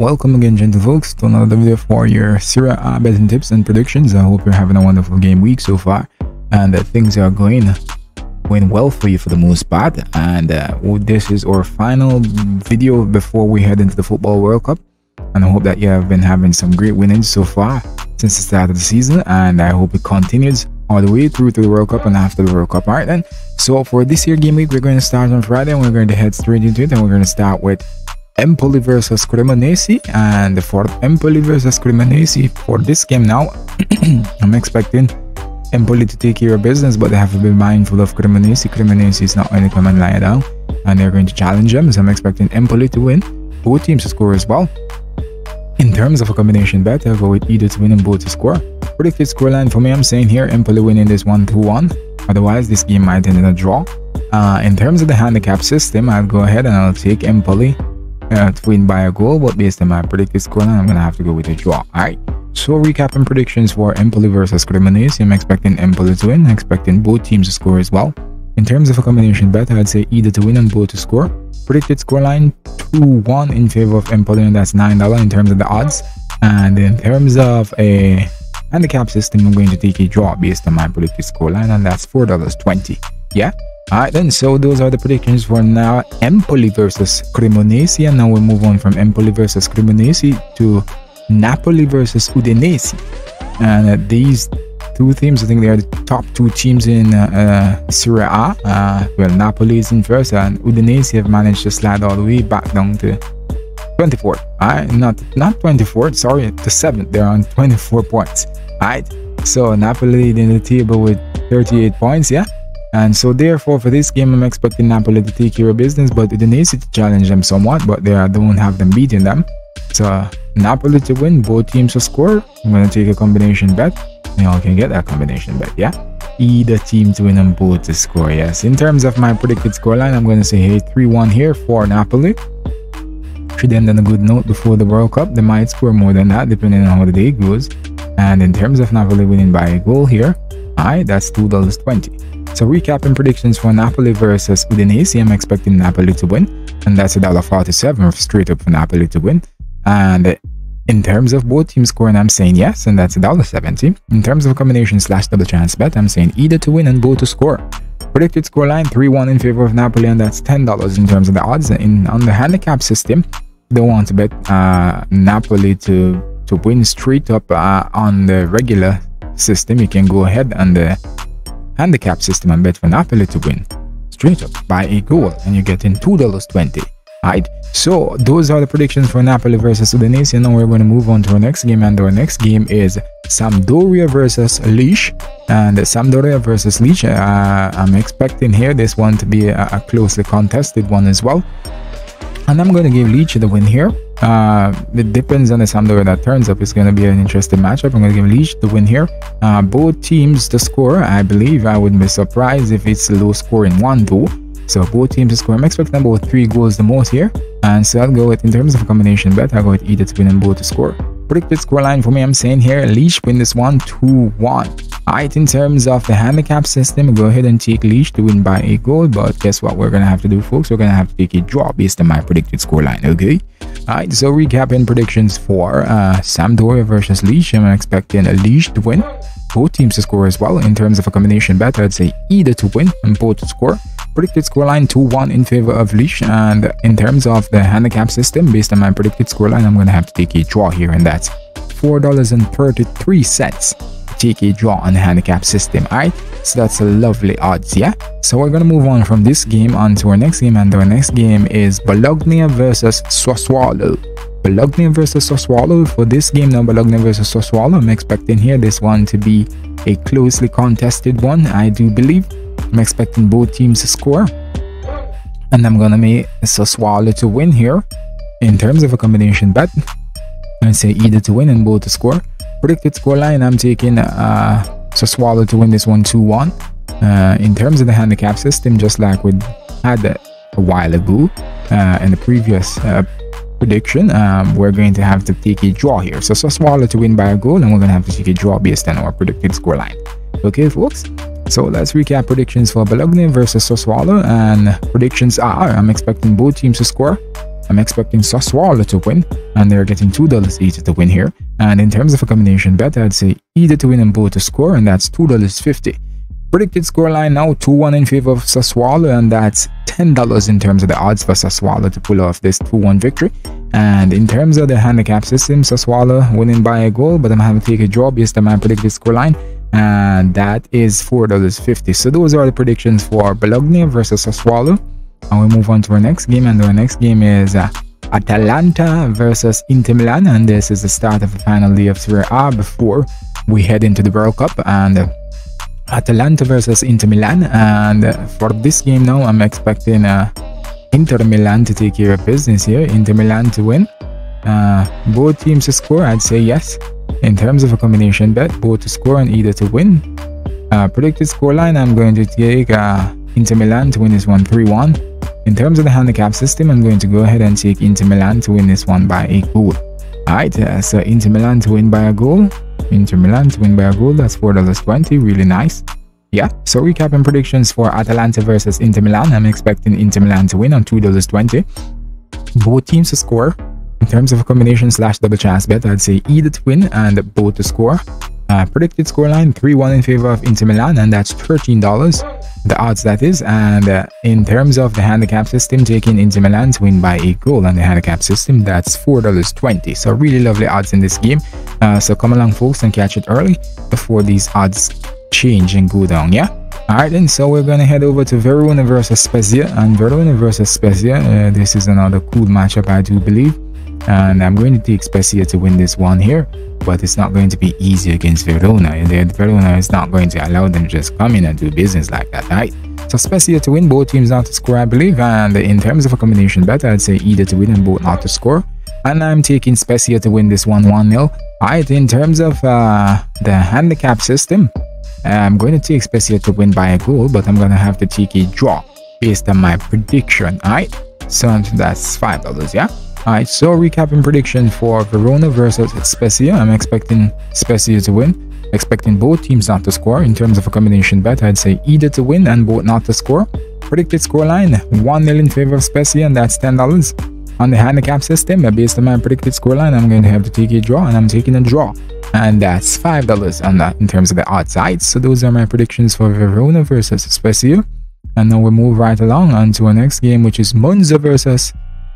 Welcome again, gentle folks, to another video for your Serie A betting tips and predictions. I hope you're having a wonderful game week so far and that things are going well for you for the most part. And this is our final video before we head into the Football World Cup, and I hope that you have been having some great winnings so far since the start of the season, and I hope it continues all the way through to the World Cup and after the World Cup. All right then, so for this year game week, we're going to start on Friday and we're going to head straight into it, and we're going to start with Empoli versus Cremonese. And for Empoli versus Cremonese, for this game now, I'm expecting Empoli to take care of business, but they have to be mindful of Cremonese. Cremonese is not going to come and lie down, and they're going to challenge them, so I'm expecting Empoli to win, both teams to score as well. In terms of a combination bet, I'll go with either to win and both to score. Predicted scoreline for me, I'm saying here Empoli winning this 1-1. Otherwise, this game might end in a draw. In terms of the handicap system, I'll go ahead and I'll take Empoli to win by a goal, but based on my predicted scoreline, I'm gonna have to go with a draw. Alright, so recapping predictions for Empoli versus Cremonese, I'm expecting Empoli to win, expecting both teams to score as well. In terms of a combination bet, I'd say either to win and both to score. Predicted scoreline 2-1 in favor of Empoli, and that's $9 in terms of the odds. And in terms of a handicap system, I'm going to take a draw based on my predicted scoreline, and that's $4.20. Yeah. Alright then, so those are the predictions for now. Empoli versus Cremonese, and now we'll move on from Empoli versus Cremonese to Napoli versus Udinese. And these two teams, I think they are the top two teams in Serie A. Well, Napoli is in first, and Udinese have managed to slide all the way back down to 24th. Alright, not 24th, sorry, to 7th. They're on 24 points. Alright, so Napoli in the table with 38 points, yeah. And so therefore for this game, I'm expecting Napoli to take care of business, but Udinese to challenge them somewhat, but they don't have them beating them. So Napoli to win, both teams to score. I'm going to take a combination bet. Y'all can get that combination bet, yeah? Either team to win and both to score, yes. In terms of my predicted scoreline, I'm going to say, hey, 3-1 here for Napoli. Should end on a good note before the World Cup. They might score more than that depending on how the day goes. And in terms of Napoli winning by a goal here, alright, that's $2.20. So recapping predictions for Napoli versus Udinese, I'm expecting Napoli to win, and that's $1.47 straight up for Napoli to win. And in terms of both teams scoring, I'm saying yes, and that's $1.70. In terms of combination / double chance bet, I'm saying either to win and both to score. Predicted scoreline 3-1 in favor of Napoli, and that's $10 in terms of the odds. On the handicap system, they want to bet Napoli to win straight up on the regular system. You can go ahead and handicap system and bet for Napoli to win straight up by a goal, and you're getting $2.20. Alright, so those are the predictions for Napoli versus Udinese. And now we're going to move on to our next game, and our next game is Sampdoria versus Lecce. And Sampdoria versus Lecce, I'm expecting here this one to be a closely contested one as well, and I'm going to give Lecce the win here. It depends on the Sampdoria that turns up. It's going to be an interesting matchup. I'm going to give Lecce the win here. Both teams to score, I believe. I wouldn't be surprised if it's a low scoring one though. So both teams to score. I'm expecting about 3 goals the most here. And so I'll go with, in terms of a combination bet, I'll go with either to win and both to score. Predicted scoreline for me, I'm saying here Lecce win this one 2-1. Alright, in terms of the handicap system, go ahead and take Lecce to win by a goal, but guess what we're gonna have to do, folks? We're gonna have to take a draw based on my predicted scoreline. Okay, alright, so recapping predictions for Sampdoria versus Lecce, I'm expecting Lecce to win, both teams to score as well. In terms of a combination bet, I'd say either to win and both to score. Predicted scoreline 2-1 in favor of Lecce, and in terms of the handicap system, based on my predicted scoreline, I'm gonna have to take a draw here, and that's $4.33. Take a draw on the handicap system. Alright, so that's a lovely odds, yeah. So we're gonna move on from this game on to our next game, and our next game is Bologna versus Sassuolo. Bologna versus Sassuolo. For this game now, Bologna versus Sassuolo, I'm expecting here this one to be a closely contested one. I do believe I'm expecting both teams to score, and I'm gonna make Sassuolo to win here. In terms of a combination bet, I say either to win and both to score. Predicted scoreline, I'm taking Sassuolo to win this one 2-1. In terms of the handicap system, just like we had a while ago in the previous prediction, we're going to have to take a draw here. So Sassuolo to win by a goal, and we're going to have to take a draw based on our predicted scoreline. Okay, folks? So let's recap predictions for Bologna versus Sassuolo, and predictions are, I'm expecting both teams to score. I'm expecting Sassuolo to win, and they're getting $2 each to win here. And in terms of a combination bet, I'd say either to win and both to score, and that's $2.50. Predicted scoreline now 2-1 in favor of Sassuolo, and that's $10 in terms of the odds for Sassuolo to pull off this 2-1 victory. And in terms of the handicap system, Sassuolo winning by a goal, but I'm having to take a draw based on my predicted scoreline, and that is $4.50. So those are the predictions for Bologna versus Sassuolo. And we move on to our next game, and our next game is Atalanta versus Inter Milan, and this is the start of the final day of Serie A before we head into the World Cup. And Atalanta versus Inter Milan, and for this game now, I'm expecting Inter Milan to take care of business here. Inter Milan to win, both teams to score, I'd say yes. In terms of a combination bet, both to score and either to win. Predicted scoreline, I'm going to take Inter Milan to win this one 3-1. In terms of the handicap system, I'm going to go ahead and take Inter Milan to win this one by a goal. Alright, so Inter Milan to win by a goal. Inter Milan to win by a goal, that's $4.20, really nice. Yeah, so recapping predictions for Atalanta versus Inter Milan, I'm expecting Inter Milan to win on $2.20. Both teams to score. In terms of a combination / double chance bet, I'd say either to win and both to score. Predicted scoreline 3-1 in favor of Inter Milan, and that's $13. The odds, that is. And in terms of the handicap system, taking Inter Milan to win by a goal on the handicap system, that's $4.20. So really lovely odds in this game. So come along folks and catch it early before these odds change and go down. Yeah, alright then, so we're gonna head over to Verona versus Spezia, and Verona versus Spezia, this is another cool matchup, I do believe, and I'm going to take Spezia to win this one here, but it's not going to be easy against Verona. Verona is not going to allow them to just come in and do business like that. Right, so Spezia to win, both teams not to score, I believe. And in terms of a combination bet, I'd say either to win and both not to score, and I'm taking Spezia to win this one 1-0. Alright, in terms of the handicap system, I'm going to take Spezia to win by a goal, but I'm going to have to take a draw based on my prediction. Alright, so that's $5, yeah. Alright, so recapping prediction for Verona versus Spezia, I'm expecting Spezia to win, expecting both teams not to score. In terms of a combination bet, I'd say either to win and both not to score. Predicted scoreline 1-0 in favor of Spezia, and that's $10. On the handicap system, based on my predicted scoreline, I'm going to have to take a draw, and I'm taking a draw, and that's $5 on that in terms of the odds. Right, so those are my predictions for Verona versus Spezia. And now we move right along on to our next game, which is Monza versus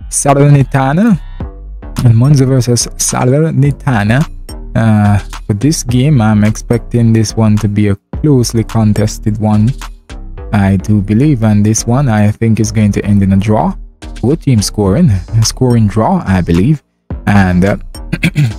Salernitana. And Monza versus Salernitana, for this game, I'm expecting this one to be a closely contested one, I do believe, and this one I think is going to end in a draw. Both teams scoring draw, I believe, and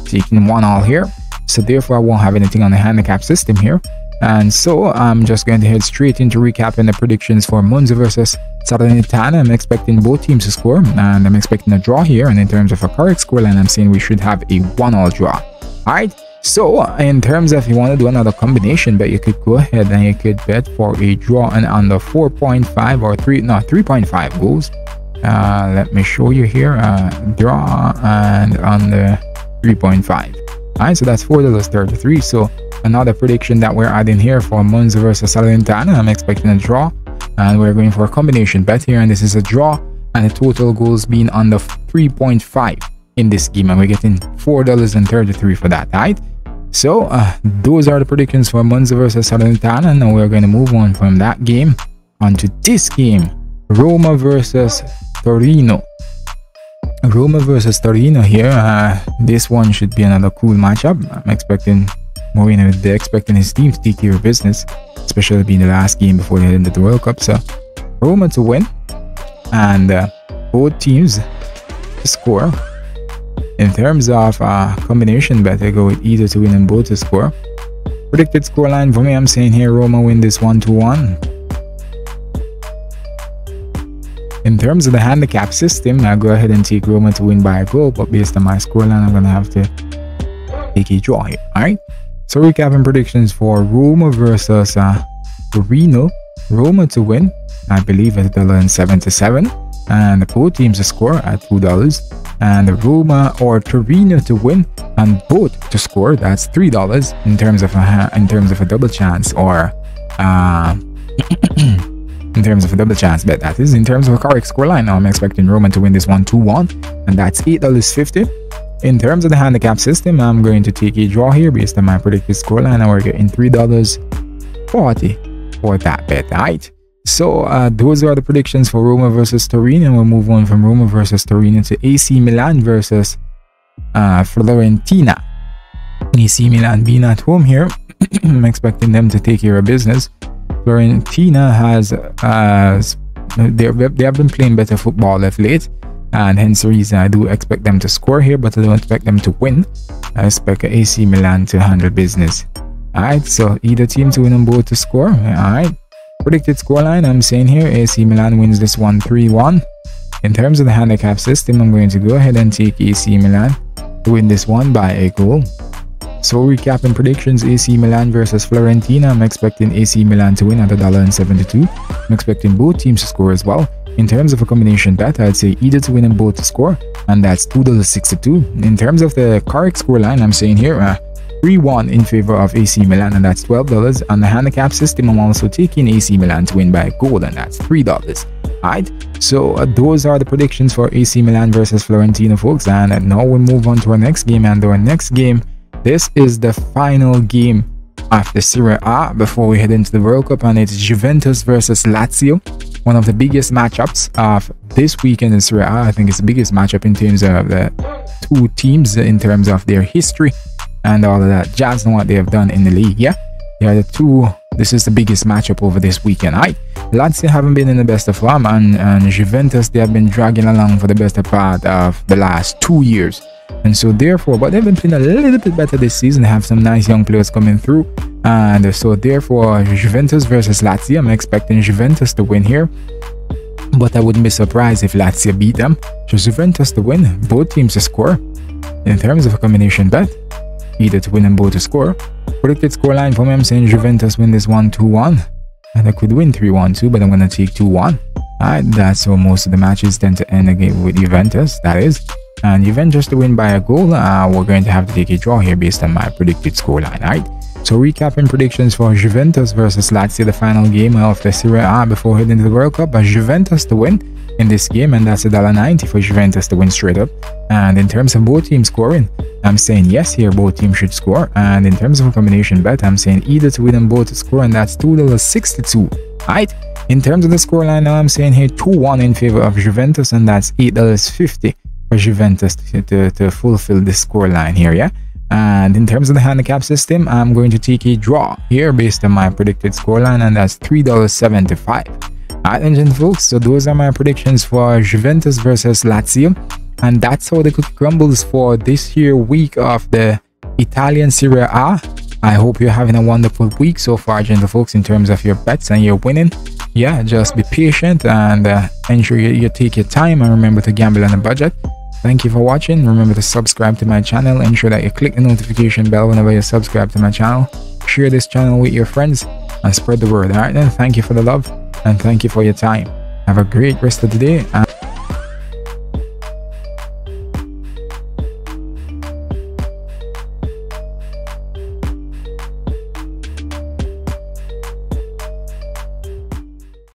taking 1-1 here. So therefore I won't have anything on the handicap system here, and so I'm just going to head straight into recapping the predictions for Monza versus Salernitana. I'm expecting both teams to score, and I'm expecting a draw here. And in terms of a correct scoreline, I'm saying we should have a 1-1 draw. Alright, so in terms of, if you want to do another combination bet, you could go ahead and you could bet for a draw and under 4.5 or 3.5 goals. Let me show you here, draw and under 3.5. Alright, so that's $4.33. So another prediction that we're adding here for Monza versus Salernitana, I'm expecting a draw, and we're going for a combination bet here, and this is a draw, and the total goals being under 3.5 in this game, and we're getting $4.33 for that. Right, so those are the predictions for Monza versus Salernitana. Now we're going to move on from that game onto this game, Roma versus Torino. Roma versus Torino here. This one should be another cool matchup. I'm expecting Mourinho, they're expecting his team to take care of business, especially being the last game before they head into the World Cup. So Roma to win, and both teams to score. In terms of combination bet, I go with either to win and both to score. Predicted scoreline for me, I'm saying here Roma win this 1-1. In terms of the handicap system, I'll go ahead and take Roma to win by a goal, but based on my scoreline, I'm going to have to take a draw here. Alright, so recapping predictions for Roma versus Torino. Roma to win, I believe, at $1.77, and both teams to score at $2. And Roma or Torino to win and both to score, that's $3 in terms of a double chance, or in terms of a double chance bet. That is in terms of a correct scoreline. I'm expecting Roman to win this one 2-1, and that's $8.50. In terms of the handicap system, I'm going to take a draw here based on my predicted scoreline, and we're getting $3.40 for that bet. Right. So those are the predictions for Roma versus Torino, and we'll move on from Roma versus Torino to AC Milan versus Fiorentina. AC Milan being at home here, I'm expecting them to take care of business. Fiorentina has they have been playing better football of late, and hence the reason I do expect them to score here, but I don't expect them to win. I expect AC Milan to handle business. Alright, so either team to win and both to score. Alright, predicted scoreline, I'm saying here AC Milan wins this one 3-1. In terms of the handicap system, I'm going to go ahead and take AC Milan to win this one by a goal. So recapping predictions, AC Milan versus Fiorentina, I'm expecting AC Milan to win at $1.72. I'm expecting both teams to score as well. In terms of a combination bet, I'd say either to win and both to score, and that's $2.62. In terms of the correct scoreline, I'm saying here 3-1 in favor of AC Milan, and that's $12. On the handicap system, I'm also taking AC Milan to win by a goal, and that's $3. Alright, so those are the predictions for AC Milan versus Fiorentina, folks. And now we move on to our next game, and our next game, this is the final game of the Serie A before we head into the World Cup, and it's Juventus versus Lazio, one of the biggest matchups of this weekend in Serie A. I think it's the biggest matchup in terms of the two teams, in terms of their history and all of that jazz and what they have done in the league. Yeah, they are the two. This is the biggest matchup over this weekend. Lazio haven't been in the best of form, and Juventus, they have been dragging along for the best part of the last 2 years. And so therefore, but they've been playing a little bit better this season. They have some nice young players coming through, and so therefore Juventus versus Lazio, I'm expecting Juventus to win here, but I wouldn't be surprised if Lazio beat them. So Juventus to win, both teams to score. In terms of a combination bet, either to win and both to score. Predicted scoreline for me, I'm saying Juventus win this one 2-1, and I could win 3-1 too, but I'm going to take 2-1. Alright, that's how most of the matches tend to end again with Juventus, that is. And Juventus to win by a goal, we're going to have to take a draw here based on my predicted scoreline. Alright, so recapping predictions for Juventus versus Lazio, the final game of the Serie A before heading to the World Cup. Juventus to win in this game, and that's $1.90 for Juventus to win straight up. And in terms of both teams scoring, I'm saying yes here, both teams should score. And in terms of a combination bet, I'm saying either to win and both to score, and that's $2.62. Alright, in terms of the scoreline now, I'm saying here 2-1 in favor of Juventus, and that's $8.50 for Juventus to fulfill this scoreline here. Yeah, and in terms of the handicap system, I'm going to take a draw here based on my predicted scoreline, and that's $3.75. Alright, and folks, so those are my predictions for Juventus versus Lazio, and that's how the cookie crumbles for this here week of the Italian Serie A. I hope you're having a wonderful week so far, gentle folks, in terms of your bets and your winning. Yeah, just be patient and ensure you take your time, and remember to gamble on a budget. Thank you for watching. Remember to subscribe to my channel. Ensure that you click the notification bell whenever you subscribe to my channel. Share this channel with your friends and spread the word. Alright then, thank you for the love and thank you for your time. Have a great rest of the day.